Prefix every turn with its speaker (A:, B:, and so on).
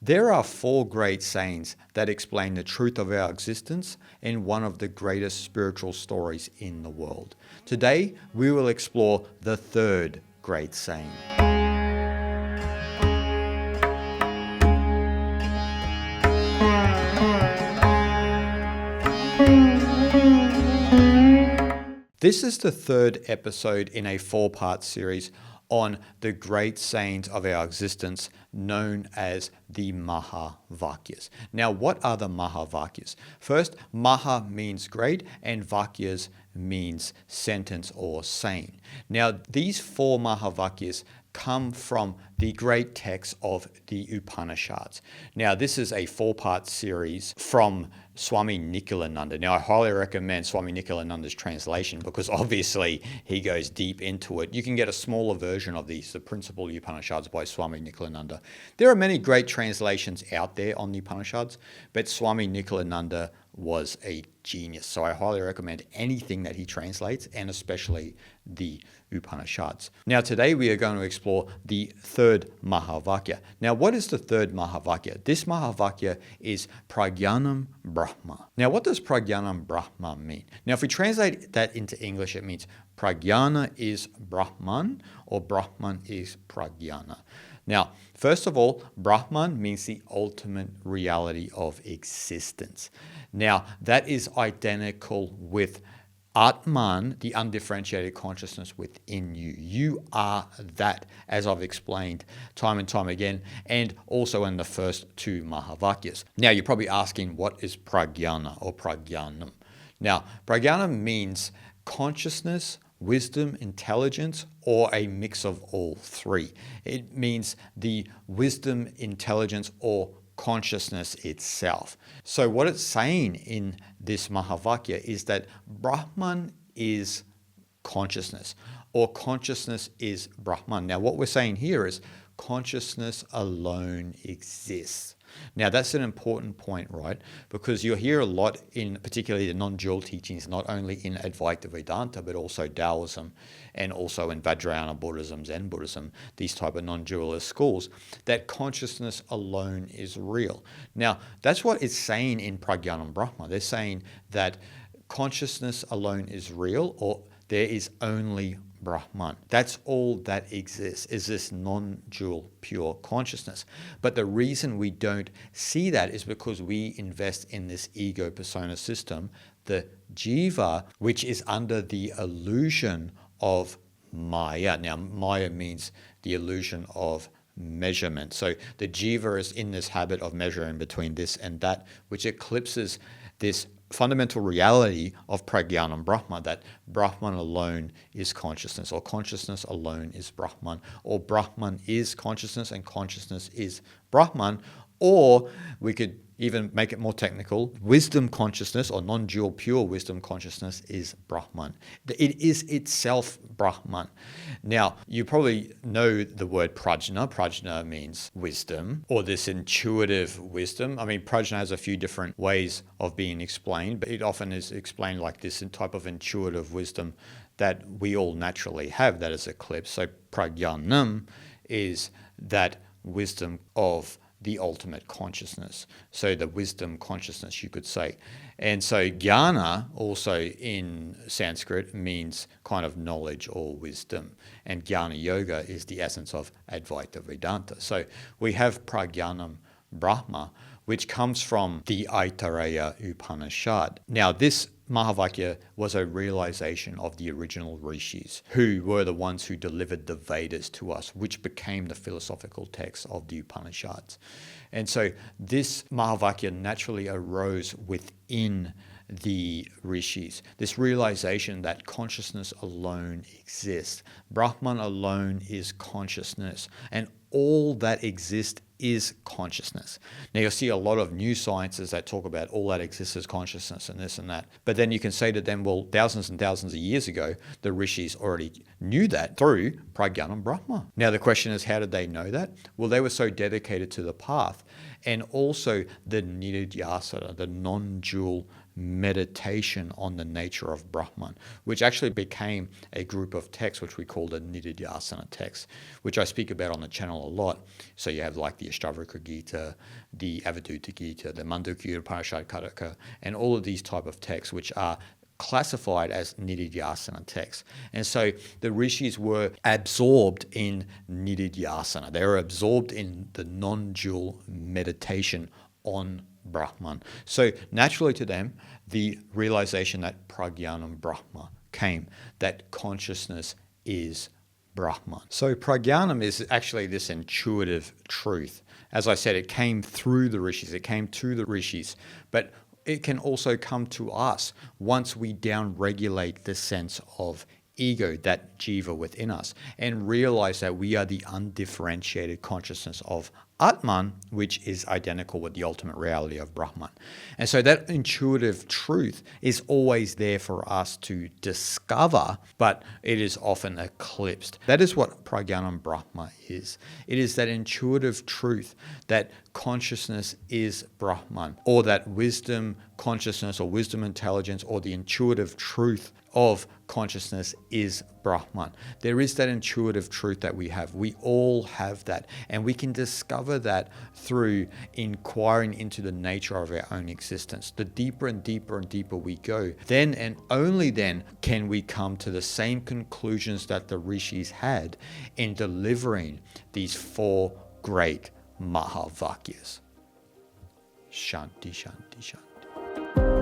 A: There are 4 great sayings that explain the truth of our existence and one of the greatest spiritual stories in the world. Today, we will explore the 3rd great saying. This is the 3rd episode in a 4-part series on the great sayings of our existence known as the Mahavakyas. Now, what are the Mahavakyas? First, Maha means great and Vakyas means sentence or saying. Now, these 4 Mahavakyas come from the great texts of the Upanishads. Now, this is a 4-part series from Swami Nikhilananda. Now, I highly recommend Swami Nikhilananda's translation because obviously he goes deep into it. You can get a smaller version of these, the Principal Upanishads by Swami Nikhilananda. There are many great translations out there on the Upanishads, but Swami Nikhilananda was a genius. So I highly recommend anything that he translates, and especially the Upanishads. Now, today we are going to explore the 3rd Mahavakya. Now, what is the 3rd Mahavakya? This Mahavakya is Prajnanam Brahma. Now, what does Prajnanam Brahma mean? Now, if we translate that into English, it means Prajnana is Brahman or Brahman is Prajnana. Now, first of all, Brahman means the ultimate reality of existence. Now, that is identical with Atman, the undifferentiated consciousness within you. You are that, as I've explained time and time again, and also in the first 2 Mahavakyas. Now, you're probably asking, what is Prajnana or Prajnanam? Now, Prajnanam means consciousness, wisdom, intelligence, or a mix of all 3. It means the wisdom, intelligence, or consciousness itself. So what it's saying in this Mahavakya is that Brahman is consciousness, or consciousness is Brahman. Now, what we're saying here is consciousness alone exists. Now, that's an important point, right? Because you'll hear a lot in particularly the non-dual teachings, not only in Advaita Vedanta, but also Taoism and also in Vajrayana Buddhism, Zen Buddhism, these type of non-dualist schools, that consciousness alone is real. Now, that's what it's saying in Prajnanam Brahma. They're saying that consciousness alone is real, or there is only Brahman. That's all that exists, is this non-dual pure consciousness. But the reason we don't see that is because we invest in this ego persona system, the jiva, which is under the illusion of Maya. Now, Maya means the illusion of measurement. So the jiva is in this habit of measuring between this and that, which eclipses this fundamental reality of Prajnanam Brahma, that Brahman alone is consciousness, or consciousness alone is Brahman, or Brahman is consciousness and consciousness is Brahman, or we could even make it more technical, wisdom consciousness or non-dual pure wisdom consciousness is Brahman. It is itself Brahman. Now, you probably know the word prajna. Prajna means wisdom, or this intuitive wisdom. I mean, prajna has a few different ways of being explained, but it often is explained like this type of intuitive wisdom that we all naturally have that is eclipsed. So prajnanam is that wisdom of the ultimate consciousness. So the wisdom consciousness, you could say. And so jnana also in Sanskrit means kind of knowledge or wisdom. And jnana yoga is the essence of Advaita Vedanta. So we have Prajnanam Brahma, which comes from the Aitareya Upanishad. Now, this Mahavakya was a realization of the original rishis, who were the ones who delivered the Vedas to us, which became the philosophical texts of the Upanishads. And so this Mahavakya naturally arose within the rishis, this realization that consciousness alone exists. Brahman alone is consciousness, and all that exists is consciousness. Now, you'll see a lot of new sciences that talk about all that exists as consciousness and this and that. But then you can say to them, well, thousands and thousands of years ago, the rishis already knew that through Prajnanam Brahma. Now, the question is, how did they know that? Well, they were so dedicated to the path, and also the Nididhyasana, the non-dual meditation on the nature of Brahman, which actually became a group of texts which we call the Nididhyasana texts, which I speak about on the channel a lot. So you have like the Ashtavakra Gita, the Avadhuta Gita, the Mandukya Upanishad Kataka, and all of these type of texts which are classified as Nididhyasana texts. And so the rishis were absorbed in Nididhyasana. They were absorbed in the non-dual meditation on Brahman. So naturally to them, the realization that Prajnanam Brahma came, that consciousness is Brahman. So Prajnanam is actually this intuitive truth. As I said, it came through the rishis, it came to the rishis, but it can also come to us once we downregulate the sense of ego, that jiva within us, and realize that we are the undifferentiated consciousness of Atman, which is identical with the ultimate reality of Brahman. And so that intuitive truth is always there for us to discover, but it is often eclipsed. That is what Prajnanam Brahma is. It is that intuitive truth that consciousness is Brahman, or that wisdom consciousness or wisdom intelligence or the intuitive truth of consciousness is Brahman. There is that intuitive truth that we have. We all have that, and we can discover that through inquiring into the nature of our own existence. The deeper and deeper and deeper we go, then and only then can we come to the same conclusions that the rishis had in delivering these four great Mahavakyas. Shanti, Shanti, Shanti.